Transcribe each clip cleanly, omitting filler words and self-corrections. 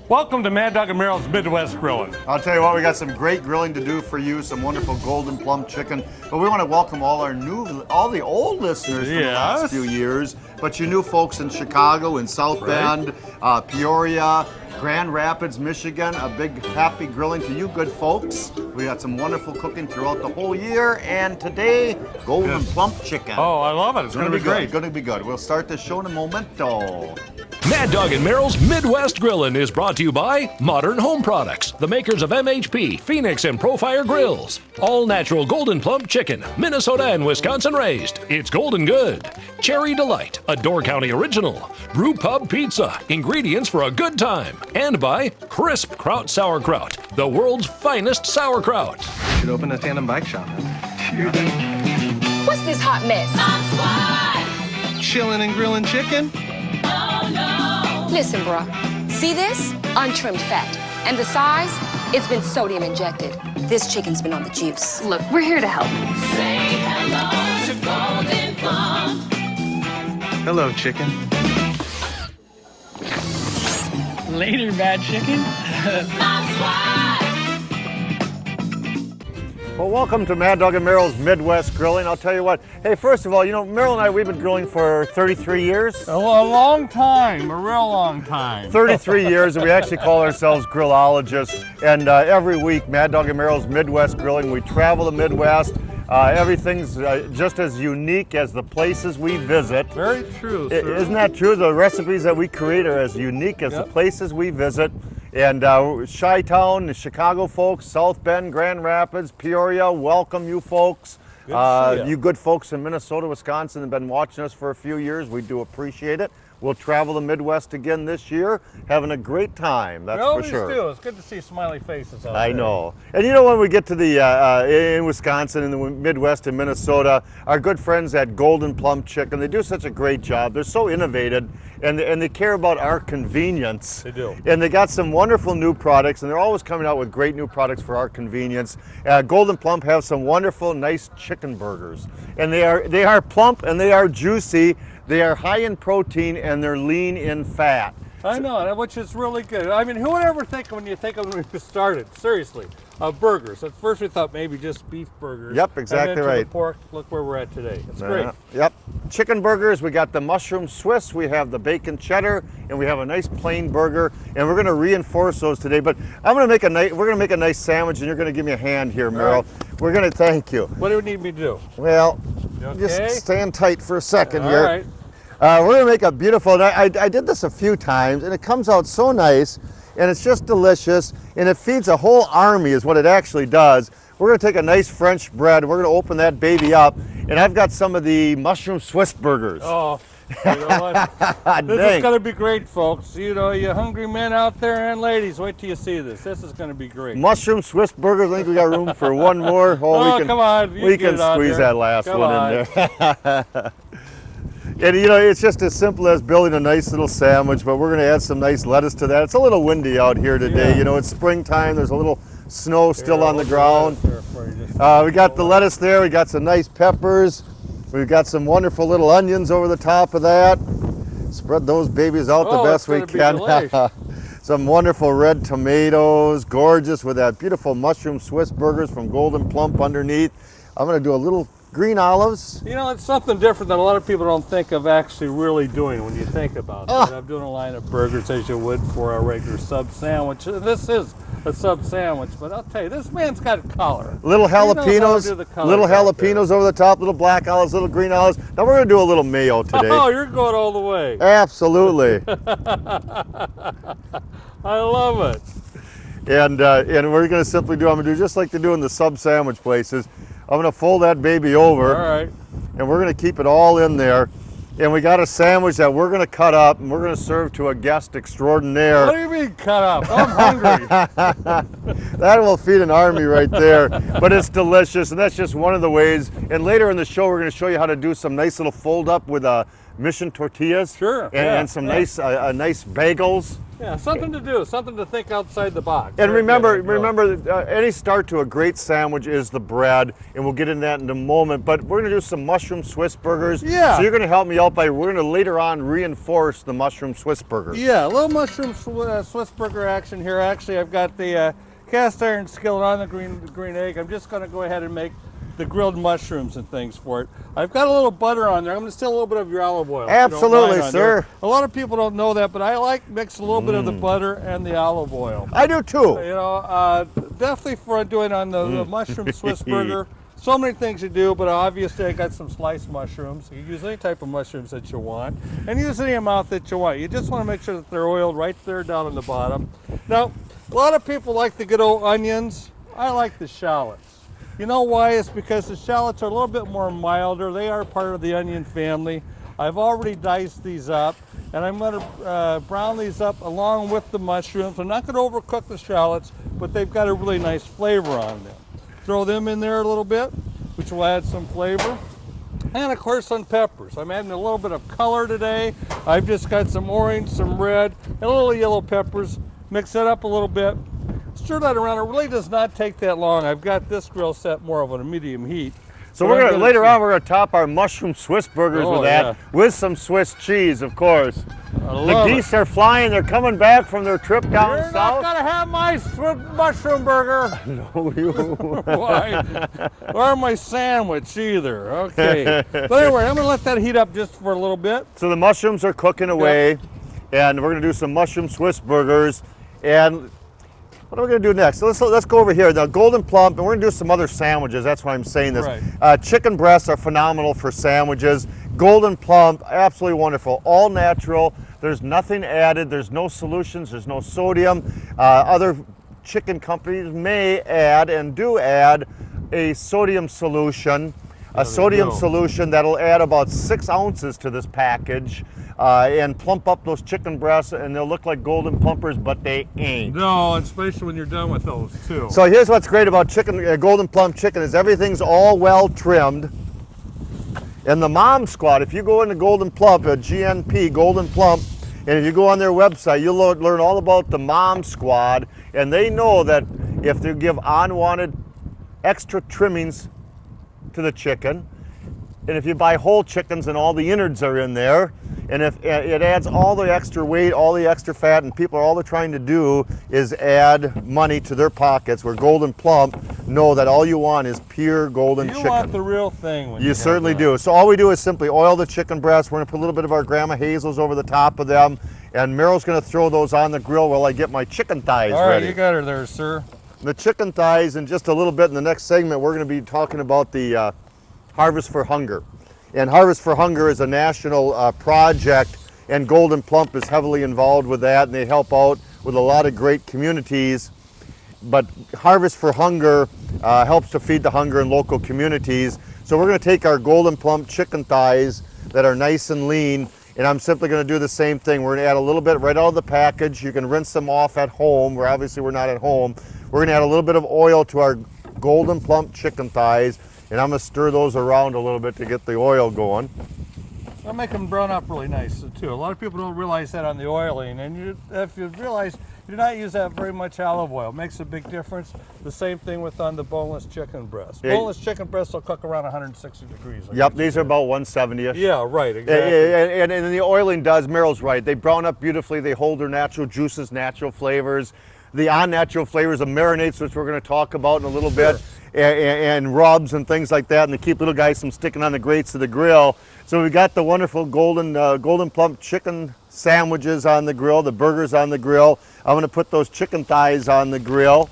Welcome to Mad Dog and Merrill's Midwest Grilling. I'll tell you what, we got some great grilling to do for you, some wonderful golden plum chicken. But we want to welcome all the old listeners from the last few years, but you new folks in Chicago, in South Bend, Peoria, Grand Rapids, Michigan. A big happy grilling to you good folks. We got some wonderful cooking throughout the whole year, and today, golden plump chicken. Oh, I love it. It's going to be great. It's going to be good. We'll start the show in a momento. Mad Dog and Merrill's Midwest Grillin' is brought to you by Modern Home Products, the makers of MHP, Phoenix, and Profire Grills. All natural golden plump chicken, Minnesota and Wisconsin raised. It's golden good. Cherry Delight, a Door County original. Brew Pub Pizza, ingredients for a good time. And by Crisp Kraut Sauerkraut, the world's finest sauerkraut. Should open a tandem bike shop. What's this hot mess? Chillin' and grillin' chicken. Listen, bruh. See this? Untrimmed fat. And the size? It's been sodium injected. This chicken's been on the juice. Look, we're here to help. Say hello to Golden Plum. Hello, chicken. Later, bad chicken. Well, welcome to Mad Dog and Merrill's Midwest Grilling. I'll tell you what, hey, first of all, you know, Merrill and I, we've been grilling for 33 years. A long time, a real long time. 33 years, and we actually call ourselves grillologists. And every week, Mad Dog and Merrill's Midwest Grilling, we travel the Midwest. Everything's just as unique as the places we visit. Very true, sir. Isn't that true? The recipes that we create are as unique as the places we visit. And Chi-Town, the Chicago folks, South Bend, Grand Rapids, Peoria, welcome you folks. Good to see ya. You good folks in Minnesota, Wisconsin have been watching us for a few years. We do appreciate it. We'll travel the Midwest again this year, having a great time, that's for sure. Do. It's good to see smiley faces out there. I know. And you know, when we get to the, in Wisconsin, in the Midwest, in Minnesota, our good friends at Golden Plum Chicken, they do such a great job. They're so innovative, and they care about our convenience. They do. And they got some wonderful new products, and they're always coming out with great new products for our convenience. Golden Plump have some wonderful, nice chicken burgers. And they are plump and they are juicy. They are high in protein and they're lean in fat. I know, which is really good. I mean, who would ever think when you think of when we started, seriously, burgers. At first we thought maybe just beef burgers. Yep, exactly and then right. To the pork, look where we're at today. It's great. Yep. Chicken burgers, we got the mushroom Swiss, we have the bacon cheddar, and we have a nice plain burger, and we're gonna reinforce those today. But we're gonna make a nice sandwich, and you're gonna give me a hand here, Merrill. Right. We're gonna thank you. What do you need me to do? Well, Okay. just stand tight for a second All here. right. We're gonna make a beautiful, I did this a few times, and it comes out so nice, and it's just delicious, and it feeds a whole army is what it actually does. We're gonna take a nice French bread, we're gonna open that baby up, and I've got some of the mushroom Swiss burgers. Oh, you know what? This is gonna be great, folks. You know, you hungry men out there and ladies, wait till you see this. This is gonna be great. Mushroom Swiss burgers, I think we got room for one more. Oh, come on. We can squeeze that last one in there. And you know, it's just as simple as building a nice little sandwich, but we're gonna add some nice lettuce to that. It's a little windy out here today. Yeah. You know, it's springtime, there's a little snow still on the Here, ground. We got the lettuce there, we got some nice peppers. We've got some wonderful little onions over the top of that. Spread those babies out the best we can. Some wonderful red tomatoes, gorgeous with that beautiful mushroom Swiss burgers from Golden Plump underneath. I'm gonna do a little green olives. You know, it's something different that a lot of people don't think of actually really doing when you think about it. I'm doing a line of burgers as you would for a regular sub sandwich. This is a sub sandwich, but I'll tell you, this man's got color. Little jalapenos, jalapenos over the top, little black olives, little green olives. Now we're gonna do a little mayo today. Oh, you're going all the way. Absolutely. I love it. And we're gonna simply I'm gonna do just like they do in the sub sandwich places. I'm gonna fold that baby over. All right. And we're gonna keep it all in there. And we got a sandwich that we're gonna cut up and we're gonna serve to a guest extraordinaire. What do you mean cut up? I'm hungry. That will feed an army right there. But it's delicious, and that's just one of the ways. And later in the show, we're gonna show you how to do some nice little fold up with Mission tortillas. Sure, And, yeah, and some yeah. nice bagels. Yeah, something to do, something to think outside the box. And Very remember, good, I know. remember, any start to a great sandwich is the bread, and we'll get into that in a moment. But we're gonna do some mushroom Swiss burgers. Yeah. So you're gonna help me out by we're gonna later on reinforce the mushroom Swiss burgers. Yeah, a little mushroom Swiss burger action here. Actually, I've got the cast iron skillet on the green egg. I'm just going to go ahead and make the grilled mushrooms and things for it. I've got a little butter on there. I'm going to still a little bit of your olive oil. if you don't Absolutely, mind on sir. there. A lot of people don't know that, but I like mix a little bit of the butter and the olive oil. I do too. You know, definitely for doing on the mushroom Swiss burger. So many things you do, but obviously I got some sliced mushrooms. You use any type of mushrooms that you want, and use any amount that you want. You just want to make sure that they're oiled right there down in the bottom. Now, a lot of people like the good old onions. I like the shallots. You know why? It's because the shallots are a little bit more milder. They are part of the onion family. I've already diced these up, and I'm going to brown these up along with the mushrooms. I'm not going to overcook the shallots, but they've got a really nice flavor on them. Throw them in there a little bit, which will add some flavor. And of course some peppers. I'm adding a little bit of color today. I've just got some orange, some red, and a little yellow peppers. Mix it up a little bit. Stir that around. It really does not take that long. I've got this grill set more of a medium heat. So But we're I'm gonna later on we're gonna top our mushroom Swiss burgers Oh, with that, yeah. with some Swiss cheese, of course. I The love geese it. are flying. They're coming back from their trip down You're not south. gonna have my mushroom burger. No, you. Why? Or my sandwich either. Okay. But anyway, I'm gonna let that heat up just for a little bit. So the mushrooms are cooking away, and we're gonna do some mushroom Swiss burgers. And what are we gonna do next? So let's go over here. The golden plump, and we're gonna do some other sandwiches. That's why I'm saying this. Right. Chicken breasts are phenomenal for sandwiches. Golden plump, absolutely wonderful. All natural. There's nothing added. There's no solutions. There's no sodium. Other chicken companies may add and do add a sodium solution. A sodium do. solution that'll add about 6 ounces to this package and plump up those chicken breasts, and they'll look like golden plumpers, but they ain't. No, especially when you're done with those too. So here's what's great about chicken, golden plump chicken, is everything's all well trimmed. And the Mom Squad, if you go into Golden Plump, GNP, Golden Plump, and if you go on their website, you'll learn all about the Mom Squad, and they know that if they give unwanted extra trimmings to the chicken, and if you buy whole chickens and all the innards are in there, and if it adds all the extra weight, all the extra fat, and people are all they're trying to do is add money to their pockets, where Golden Plump know that all you want is pure golden you chicken. want the real thing when You have certainly that. do. So all we do is simply oil the chicken breasts. We're gonna put a little bit of our Grandma Hazel's over the top of them, and Meryl's gonna throw those on the grill while I get my chicken thighs All right, ready. you got her there, sir. The chicken thighs, in just a little bit in the next segment, we're gonna be talking about the Harvest for Hunger. And Harvest for Hunger is a national project, and Golden Plump is heavily involved with that, and they help out with a lot of great communities. But Harvest for Hunger helps to feed the hunger in local communities. So we're gonna take our Golden Plump chicken thighs that are nice and lean, and I'm simply gonna do the same thing. We're gonna add a little bit right out of the package. You can rinse them off at home, where obviously we're not at home. We're gonna add a little bit of oil to our Golden Plump chicken thighs, and I'm gonna stir those around a little bit to get the oil going. I'll make them brown up really nice too. A lot of people don't realize that on the oiling, and if you realize you do not use that very much olive oil, it makes a big difference. The same thing with on the boneless chicken breast. Yeah. Boneless chicken breasts will cook around 160 degrees. like Yep, you these are said. about 170-ish. Yeah, right, exactly. And the oiling does, Meryl's right. They brown up beautifully. They hold their natural juices, natural flavors. The unnatural flavors of marinades, which we're going to talk about in a little bit, and rubs and things like that, and they keep little guys from sticking on the grates of the grill. So we got the wonderful golden plump chicken sandwiches on the grill, the burgers on the grill. I'm going to put those chicken thighs on the grill.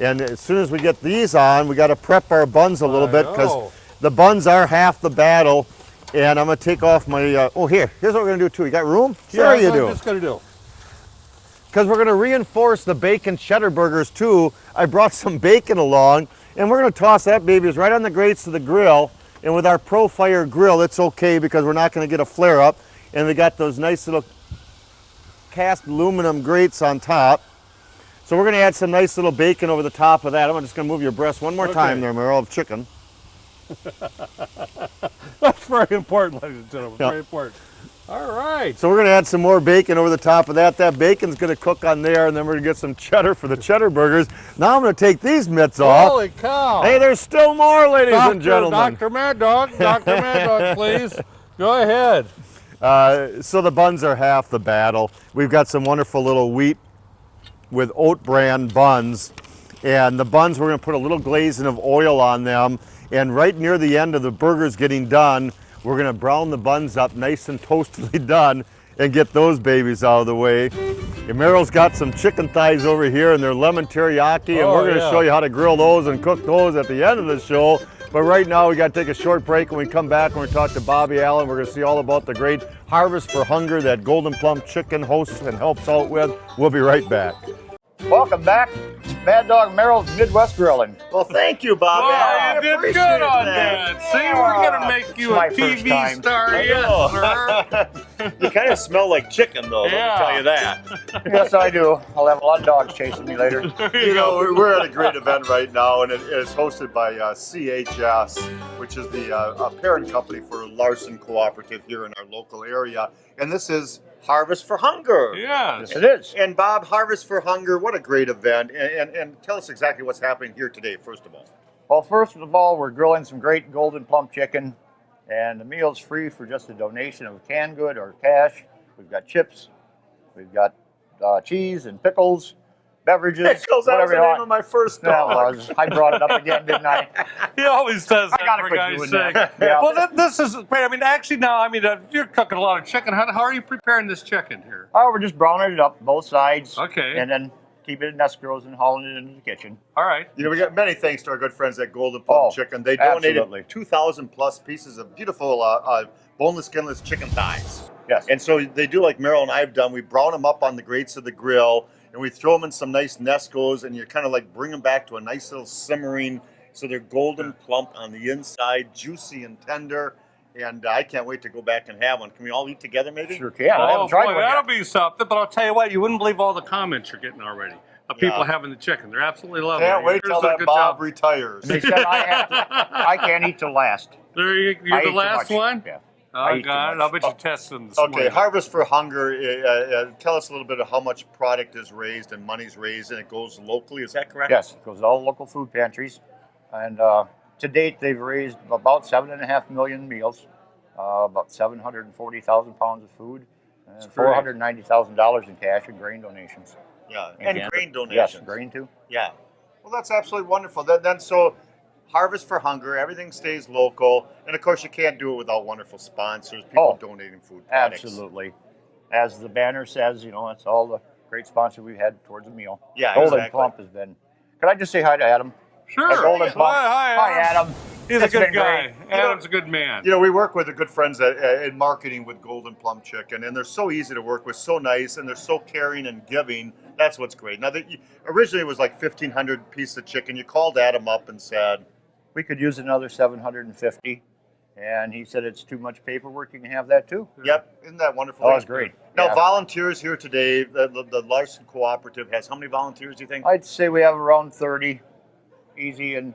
And as soon as we get these on, we got to prep our buns a little I bit, know. because the buns are half the battle. And I'm going to take off my, here's what we're going to do too. You got room? Yeah, Sure you that's what do. I'm just gonna do. Because we're going to reinforce the bacon cheddar burgers too. I brought some bacon along, and we're going to toss that babies right on the grates of the grill. And with our Pro-Fire grill, it's okay because we're not going to get a flare up. And we got those nice little cast aluminum grates on top. So we're going to add some nice little bacon over the top of that. I'm just going to move your breast one more time there, Meryl, of chicken. That's very important, ladies and gentlemen. Yeah. Very important. All right. So we're gonna add some more bacon over the top of that. That bacon's gonna cook on there, and then we're gonna get some cheddar for the cheddar burgers. Now I'm gonna take these mitts off. Holy cow. Hey, there's still more, ladies and gentlemen. Dr. Mad Dog, Dr. Mad Dog, please. Go ahead. So the buns are half the battle. We've got some wonderful little wheat with oat bran buns. And the buns, we're gonna put a little glazing of oil on them. And right near the end of the burgers getting done, we're gonna brown the buns up nice and toastily done and get those babies out of the way. And Meryl's got some chicken thighs over here and they're lemon teriyaki, and Oh, we're gonna yeah. show you how to grill those and cook those at the end of the show. But right now we gotta take a short break. When we come back, we're gonna talk to Bobby Allen. We're gonna see all about the great Harvest for Hunger that Golden Plum Chicken hosts and helps out with. We'll be right back. Welcome back. Mad Dog Meryl's Midwest Grilling. Well, thank you, Bobby. Oh, I you did appreciate good on that. See, we're going to make you a It's my first TV time. star. I Yes, know. sir. You kind of smell like chicken, though. Yeah. Let me tell you that. Yes, I do. I'll have a lot of dogs chasing me later. You know, we're at a great event right now, and it is hosted by CHS, which is the parent company for Larson Cooperative here in our local area. And this is Harvest for Hunger. Yes. It is. And Bob, Harvest for Hunger, what a great event. And tell us exactly what's happening here today, first of all. Well, first of all, we're grilling some great golden plump chicken, and the meal's free for just a donation of canned good or cash. We've got chips, we've got cheese and pickles, beverages, That was whatever the you name want. of my first That dog. was. I brought it up again, didn't I? He always does that, gotta for quit God's doing sake. that. Yeah. Well, this is great. I mean, actually, now, I mean, you're cooking a lot of chicken. How are you preparing this chicken here? Oh, we're just browning it up both sides. Okay. And then keep it in escrows and hauling it into the kitchen. All right. You know, we got many thanks to our good friends at Golden Plum Oh, Chicken. They donated absolutely. 2,000 plus pieces of beautiful boneless, skinless chicken thighs. Yes. And so they do like Meryl and I have done. We brown them up on the grates of the grill, and we throw them in some nice Nescos, and you kind of like bring them back to a nice little simmering, so they're golden plump on the inside, juicy and tender. And I can't wait to go back and have one. Can we all eat together, maybe? Sure can. I Oh, haven't tried boy, one that'll yet. be something. But I'll tell you what, you wouldn't believe all the comments you're getting already of people Yeah. having the chicken. They're absolutely loving Can't it. wait Yours till did a that good Bob job. retires. They said I can't eat till last. There you're I the eat too last much. one? Yeah. Oh, I eat too God. much. I'll bet you tested them this Okay, morning. Harvest for Hunger. Tell us a little bit of how much product is raised and money's raised, and it goes locally. Is that correct? Yes, it goes to all local food pantries. And to date, they've raised about 7.5 million meals, about 740,000 pounds of food, and great. $490,000 in cash and grain donations. Yeah, And and grain donations. Yes, grain too. Yeah. Well, that's absolutely wonderful. Then so Harvest for Hunger, everything stays local, and of course you can't do it without wonderful sponsors, people donating food products. Absolutely. As the banner says, you know, that's all the great sponsors we've had towards the meal. Yeah, Golden exactly. Plump has been. Could I just say hi to Adam? Sure. At Golden Plump. Hi, Adam. He's a It's good been guy. great. Adam's a good man. You know, we work with the good friends in marketing with Golden Plum Chicken, and they're so easy to work with, so nice, and they're so caring and giving. That's what's great. Now, originally it was like 1,500 pieces of chicken. You called Adam up and said, We could use another 750. And he said it's too much paperwork. You can have that too. yep, isn't that wonderful? Oh, it's great. Now, Yeah. volunteers here today, the Larson Cooperative has how many volunteers, do you think? I'd say we have around 30 easy, and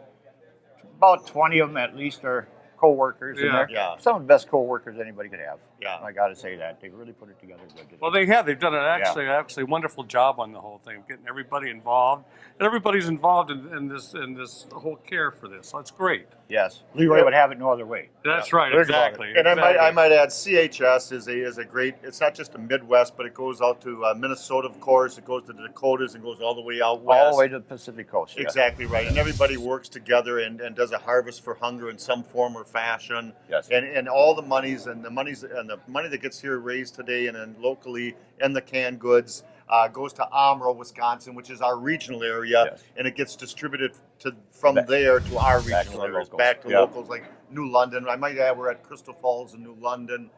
about 20 of them at least are co-workers. Yeah. And they're Yeah. some of the best co-workers anybody could have. Yeah. I got to say that. They really put it together good today. Well, they have. They've done an actually wonderful job on the whole thing, getting everybody involved, and everybody's involved in this whole care for this. So it's great. Yes. Leroy would have it no other way. That's right. Think about Exactly. And I exactly. might add, CHS is a great. It's not just a Midwest, but it goes out to Minnesota, of course. It goes to the Dakotas and goes all the way out west. All the way to the Pacific Coast. Yes. Exactly right, and everybody works together and does a Harvest for Hunger in some form or fashion. Yes. And all the money that gets here raised today and then locally and the canned goods goes to Amro, Wisconsin, which is our regional area, Yes. and it gets distributed from there to our Back to regional our areas, locals. back to Yeah. locals like New London. I might add we're at Crystal Falls in New London,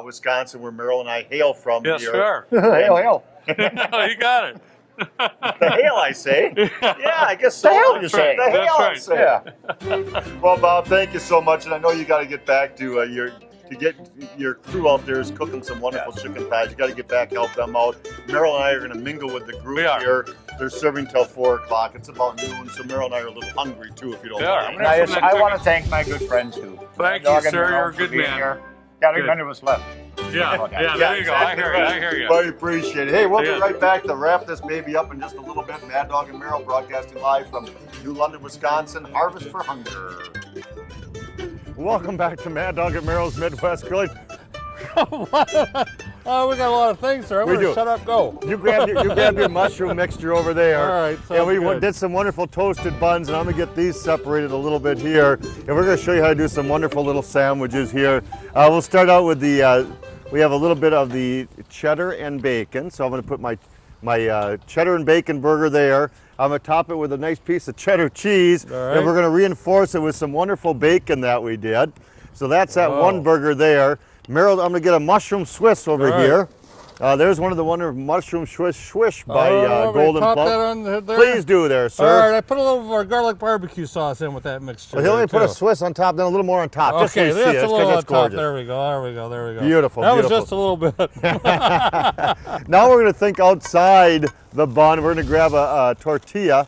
Wisconsin, where Meryl and I hail from. Yes, here. sure. Hail, hail. You got it. The hail, I say. Yeah, I guess so. The hail, you say. The hail, That's I right. say. Yeah. Well, Bob, thank you so much, and I know you got to get back to your crew out there is cooking some wonderful chicken thighs. You got to get back, help them out. Meryl and I are going to mingle with the group We are. here. They're serving till 4 o'clock. It's about noon, so Meryl and I are a little hungry too, if you don't We are. mind. And I want to thank my good friends too. Thank Dog you, and sir. Meryl You're a for good being man. here. Got Good. none of us left. Yeah, Okay. yeah, there you go. I hear you. Buddy, appreciate it. Hey, we'll Yeah. be right back to wrap this baby up in just a little bit. Mad Dog and Merrill broadcasting live from New London, Wisconsin. Harvest for Hunger. Welcome back to Mad Dog and Merrill's Midwest Grilling. Oh, we got a lot of things, sir. I'm We gonna do. shut up, go. You grabbed your mushroom mixture over there. All right, And sounds we good. did some wonderful toasted buns, and I'm gonna get these separated a little bit here. And we're gonna show you how to do some wonderful little sandwiches here. We'll start out with the, we have a little bit of the cheddar and bacon. So I'm gonna put my cheddar and bacon burger there. I'm gonna top it with a nice piece of cheddar cheese. All right. And we're gonna reinforce it with some wonderful bacon that we did. So that's that Oh. one burger there. Merrill, I'm gonna get a mushroom Swiss over All right. here. There's one of the wonderful mushroom swish by want me to Golden top Plum. that on there? Please do there, sir. All right, I put a little of our garlic barbecue sauce in with that mixture. Well, he'll only there, put a too. Swiss on top, then a little more on top. Just so Okay, you see that's it. a It's little 'cause on it's top. gorgeous. There we go. There we go. Beautiful, That beautiful. was just a little bit. Now we're gonna think outside the bun. We're gonna grab a tortilla,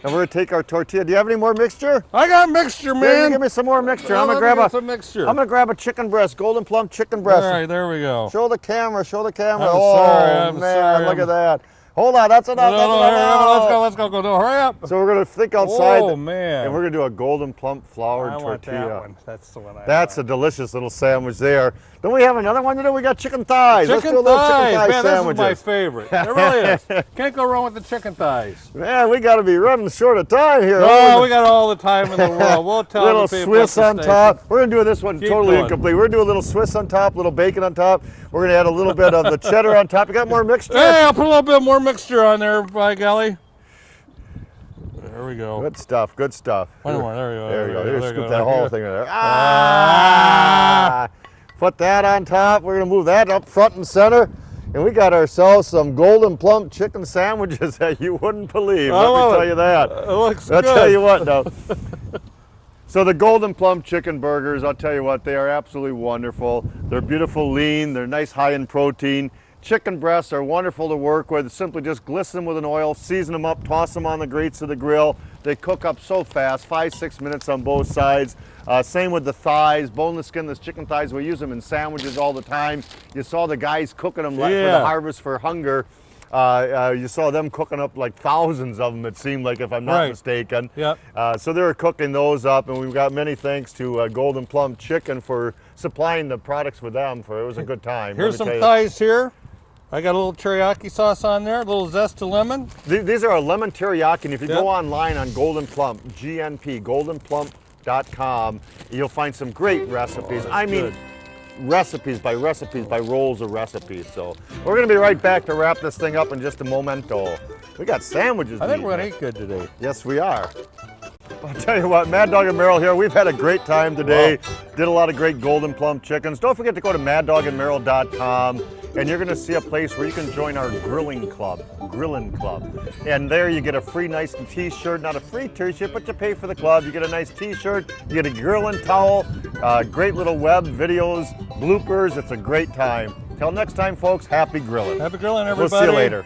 and we're gonna take our tortilla. Do you have any more mixture? I got mixture, Here, man. you give me some more mixture. Well, I'm gonna let me grab get some mixture. I'm gonna grab a chicken breast, Golden Plum chicken breast. All right, there we go. Show the camera. Show the camera. I'm oh sorry, I'm man, sorry, look I'm- at that. Hold on, that's enough. No, that's no, enough. let's go. No, hurry up. So we're gonna think outside. Oh, man. And we're gonna do a golden plump floured I want tortilla. that one. That's the one I That's a want. delicious little sandwich there. Don't we have another one to do? We got chicken thighs. Let's do a Chicken little thighs, chicken thigh man, sandwiches. this is my favorite. It really is. Can't go wrong with the chicken thighs. Man, we got to be running short of time here. Oh, we got all the time in the world. We'll tell little the people Swiss at the on station. top. We're gonna do this one Keep totally going. incomplete. We're gonna do a little Swiss on top, little bacon on top. We're gonna add a little bit of the cheddar on top. You got more mixture? Hey, I'll put a little bit more mixture on there, by golly. There we go. Good stuff. Good stuff. One more. There we go. There you go. There Here, we scoop go. that whole thing in there. Ah! Put that on top. We're gonna move that up front and center. And we got ourselves some golden plump chicken sandwiches that you wouldn't believe. Let me tell you that. It looks I'll good. tell you what now. So the golden plum chicken burgers, I'll tell you what, they are absolutely wonderful. They're beautiful, lean, they're nice, high in protein. Chicken breasts are wonderful to work with. Simply just glisten them with an oil, season them up, toss them on the grates of the grill. They cook up so fast, 5-6 minutes on both sides. Same with the thighs, boneless, skinless chicken thighs. We use them in sandwiches all the time. You saw the guys cooking them for the Yeah. Harvest for Hunger. You saw them cooking up like thousands of them, it seemed like, if I'm not Right. mistaken. Yep. So they were cooking those up, and we've got many thanks to Golden Plum Chicken for supplying the products with them. It was a good time. Here's let some me tell you. thighs here. I got a little teriyaki sauce on there, a little zest to lemon. These are a lemon teriyaki, and if you Yep. go online on Golden Plump, GNP, goldenplump.com, you'll find some great recipes. I mean, good. recipes by rolls of recipes. So we're gonna be right back to wrap this thing up in just a momento. We got sandwiches. I to think eat. we're gonna eat good today. Yes, we are. I'll tell you what, Mad Dog and Merrill here. We've had a great time today. Did a lot of great golden plum chickens. Don't forget to go to maddogandmerrill.com, and you're going to see a place where you can join our grilling club. And there you get a free nice t-shirt, not a free t-shirt, but you pay for the club. You get a nice t-shirt, you get a grilling towel, great little web videos, bloopers. It's a great time. Till next time, folks, happy grilling. Happy grilling, We'll everybody. see you later.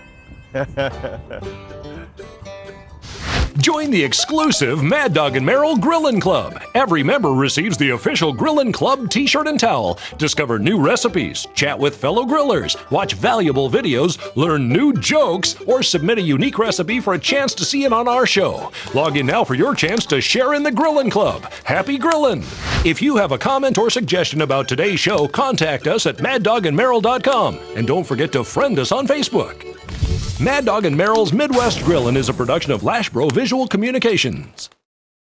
Join the exclusive Mad Dog and Merrill Grillin' Club. Every member receives the official Grillin' Club t-shirt and towel. Discover new recipes, chat with fellow grillers, watch valuable videos, learn new jokes, or submit a unique recipe for a chance to see it on our show. Log in now for your chance to share in the Grillin' Club. Happy grillin'! If you have a comment or suggestion about today's show, contact us at maddogandmerrill.com. And don't forget to friend us on Facebook. Mad Dog and Merrill's Midwest Grillin' is a production of Lashbro Visual Communications.